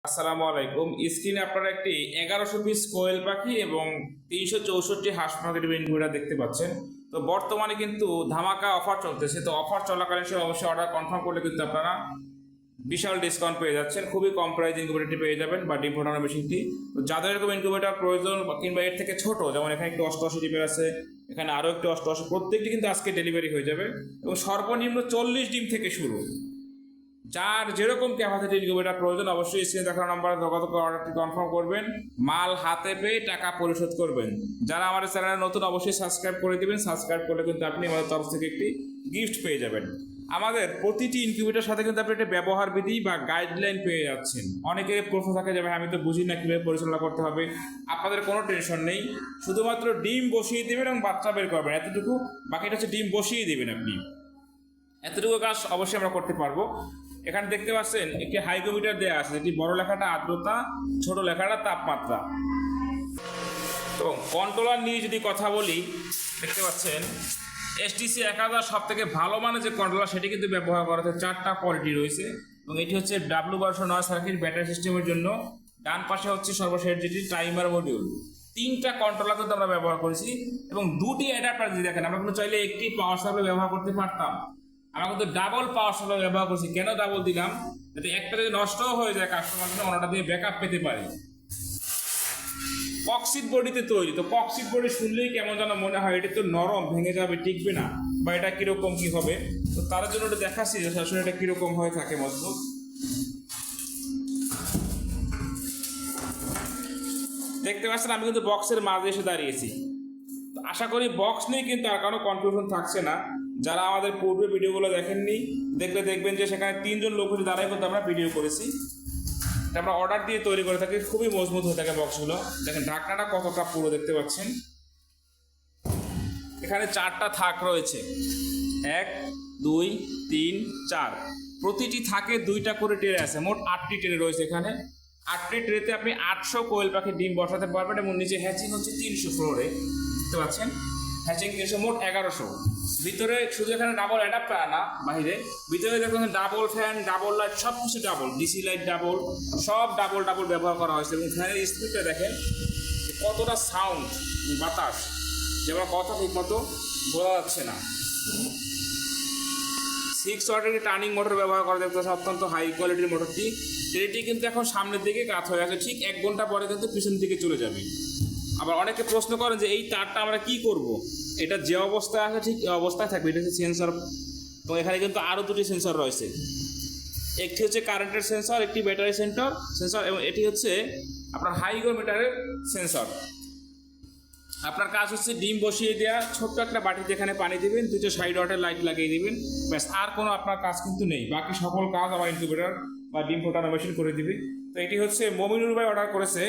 আসসালামু আলাইকুম। স্ক্রিনে আপনারা একটি 1100 পিস কোয়েল পাখি এবং 364 হাঁস মুরগির ইনকিউবেটর দেখতে পাচ্ছেন। তো বর্তমানে কিন্তু ধামাকা অফার চলতেছে। তো অফার চলাকালীন সময় অবশ্যই অর্ডার কনফার্ম করলে কিন্তু আপনারা বিশাল ডিসকাউন্ট পেয়ে যাচ্ছেন। খুবই কম প্রাইস ইনকিউবেটরটি পেয়ে যাবেন বা ডিম ফোটানো মেশিনটি। তো যাদের এরকম ইনকিউবেটর প্রয়োজন কিংবা এর থেকে ছোট, যেমন এখানে একটু 88 ডিমের আছে, এখানে আরও একটু 88, প্রত্যেকটি কিন্তু আজকে ডেলিভারি হয়ে যাবে এবং সর্বনিম্ন 40 ডিম থেকে শুরু। যার যেরকম ক্যাপাসিটি ইনকিউবেটর প্রয়োজন অবশ্যই স্ক্রিনে দেখানো নাম্বারে যোগাযোগ করে অর্ডারটি কনফার্ম করবেন। মাল হাতে পেয়ে টাকা পরিশোধ করবেন। যারা আমাদের চ্যানেলে নতুন অবশ্যই সাবস্ক্রাইব করে দিবেন। সাবস্ক্রাইব করলে কিন্তু আপনি আমাদের তরফ থেকে একটি গিফট পেয়ে যাবেন। আমাদের প্রতিটি ইনকিউবেটরের সাথে কিন্তু আপনি একটা ব্যবহার বিধি বা গাইডলাইন পেয়ে যাচ্ছেন। অনেকের প্রশ্ন থাকে যে ভাই আমি তো বুঝি না কীভাবে পরিচালনা করতে হবে। আপনাদের কোনো টেনশন নেই, শুধুমাত্র ডিম বসিয়ে দেবেন এবং বাচ্চা বের করবেন, এতটুকু। বাকিটা হচ্ছে ডিম বসিয়ে দেবেন আপনি, এতটুকু কাজ অবশ্যই আমরা করতে পারবো। এখানে দেখতে পাচ্ছেন একটি হাইগ্রোমিটার দেওয়া আছে, যেটি বড় লেখাটা আর্দ্রতা, ছোট লেখাটা তাপমাত্রা। তো কন্ট্রোলার নিয়ে যদি কথা বলি, দেখতে পাচ্ছেন STC 1000 সব থেকে ভালো মানের যে কন্ট্রোলার সেটি কিন্তু ব্যবহার করা হচ্ছে। 4টা কোয়ালিটি রয়েছে এবং এটি হচ্ছে W1209 সার্কিট ব্যাটারি সিস্টেমের জন্য। ডান পাশে হচ্ছে সর্বশেষ যেটি টাইমার মডিউল। 3টা কন্ট্রোলার কিন্তু আমরা ব্যবহার করেছি এবং 2টি অ্যাডাপ্টার যদি দেখেন, আমরা কিন্তু চাইলে একটি পাওয়ার সাপ্লাই ব্যবহার করতে পারতাম। আমরা কিন্তু ডাবল পাওয়ার সাপ্লাই ব্যবহার করছি। কেন ডাবল দিলাম? যাতে একটা যদি নষ্টও হয়ে যায় কাস্টমার জন্য অন্যটা দিয়ে ব্যাকআপ পেতে পারে। কক্সিট বডিতে তৈরি। তো কক্সিট বডি শুনলেই কেমন যেন মনে হয় এটা তো নরম, ভেঙে যাবে, টিকবে না, বা এটা কিরকম কি হবে। তো তার জন্য এটা দেখাচ্ছি যে আসলে এটা কিরকম হয়ে থাকে মজবুত। দেখতে পাচ্ছেন আমি কিন্তু বক্সের মাঝে এসে দাঁড়িয়েছি। তো আশা করি বক্স নিয়ে কিন্তু আর কোনো কনফিউশন থাকছে না। যারা আমাদের পূর্বে ভিডিওগুলো দেখেননি, দেখলে দেখবেন যে সেখানে 3জন লোক হচ্ছে দাঁড়াই কিন্তু আমরা ভিডিও করেছি। এটা আমরা অর্ডার দিয়ে তৈরি করে থাকি, খুবই মজবুত হয়ে থাকে বক্সগুলো। দেখেন ঢাকনাটা কতটা পুরো, দেখতে পাচ্ছেন। এখানে 4টা থাক রয়েছে, 1 2 3 4। প্রতিটি থাকে 2টা করে ট্রে আছে, মোট 8টি ট্রে রয়েছে। এখানে 8টি ট্রেতে আপনি 800 কোয়েল পাখির ডিম বসাতে পারবেন এবং নিচে হ্যাচিং হচ্ছে 300 ফ্লোরে, দেখতে পাচ্ছেন। হ্যাচিং 300, মোট 1100। ভিতরে শুধু এখানে ডাবল অ্যাডাপ্টার না, বাইরে ভিতরে দেখুন ডাবল ফ্যান, ডাবল লাইট, সব কিছু ডাবল, ডিসি লাইট ডাবল, সব ডাবল ডাবল ব্যবহার করা হয়েছে। এবং ফ্যানের স্পিডটা দেখেন কতটা সাউন্ড, বাতাস, যেমন কথা ঠিক মতো বোঝা যাচ্ছে না। 6 ওয়াটের টার্নিং মোটর ব্যবহার করা দেখতে পাচ্ছেন, অত্যন্ত হাই কোয়ালিটির মোটরটি। ট্রেটি কিন্তু এখন সামনের দিকে কাত হয়ে আছে, ঠিক 1 ঘন্টা পরে কিন্তু পিছন দিকে চলে যাবে। আবার অনেকে প্রশ্ন করেন যে এই তারটা আমরা কি করব। এটা যে অবস্থায় আছে ঠিক এই অবস্থায় থাকবে। এটা হচ্ছে সেন্সর এবং এখানে কিন্তু আরও 2টি সেন্সর রয়েছে। একটি হচ্ছে কারেন্টের সেন্সর, একটি ব্যাটারি সেন্সর এবং এটি হচ্ছে আপনার হাইগ্রোমিটারের সেন্সর। আপনার কাজ হচ্ছে ডিম বসিয়ে দেওয়া, ছোট্ট একটা বাটিতে এখানে পানি দিবেন, 2টা সাইড ওয়াটের লাইট লাগিয়ে দিবেন, ব্যাস। আর কোনো আপনার কাজ কিন্তু নেই। বাকি সকল কাজ আমার ইনকিউবেটর বা ডিম ফোটানো মেশিন করে দিবে। তো এটি হচ্ছে মমিনুর ভাই অর্ডার করেছে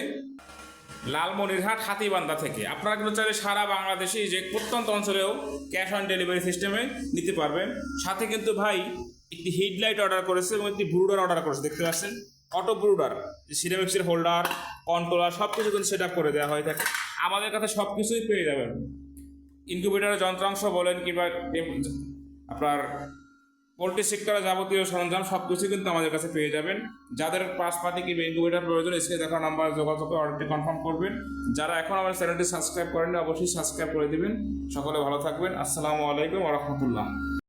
লালমনিরহাট হাতিবান্ধা থেকে। আপনারা কিন্তু চাইলে সারা বাংলাদেশে যে প্রত্যন্ত অঞ্চলেও ক্যাশ অন ডেলিভারি সিস্টেমে নিতে পারবেন। সাথে কিন্তু ভাই একটি হেডলাইট অর্ডার করেছে এবং একটি ব্রুডার অর্ডার করেছে, দেখতে পাচ্ছেন। অটো ব্রুডার, সিরামিক্সের হোল্ডার, কন্ট্রোলার, সব কিছু কিন্তু সেট আপ করে দেওয়া হয়ে থাকে। আমাদের কাছে সব কিছুই পেয়ে যাবেন। ইনকিউবেটরের যন্ত্রাংশ বলেন কিংবা আপনার পোল্ট্রি সেক্টরে যাবতীয় সরঞ্জাম সব কিছু কিন্তু আমাদের কাছে পেয়ে যাবেন। যাদের পাশপাতি কিংবা ইনকিউবেটর প্রয়োজন স্ক্রিনে দেখা নাম্বার যোগাযোগ করে অর্ডারটি কনফার্ম করবেন। যারা এখন আমার চ্যানেলটি সাবস্ক্রাইব করেন অবশ্যই সাবস্ক্রাইব করে দিবেন। সকলে ভালো থাকবেন। আসসালামু আলাইকুম ওয়া রাহমাতুল্লাহ।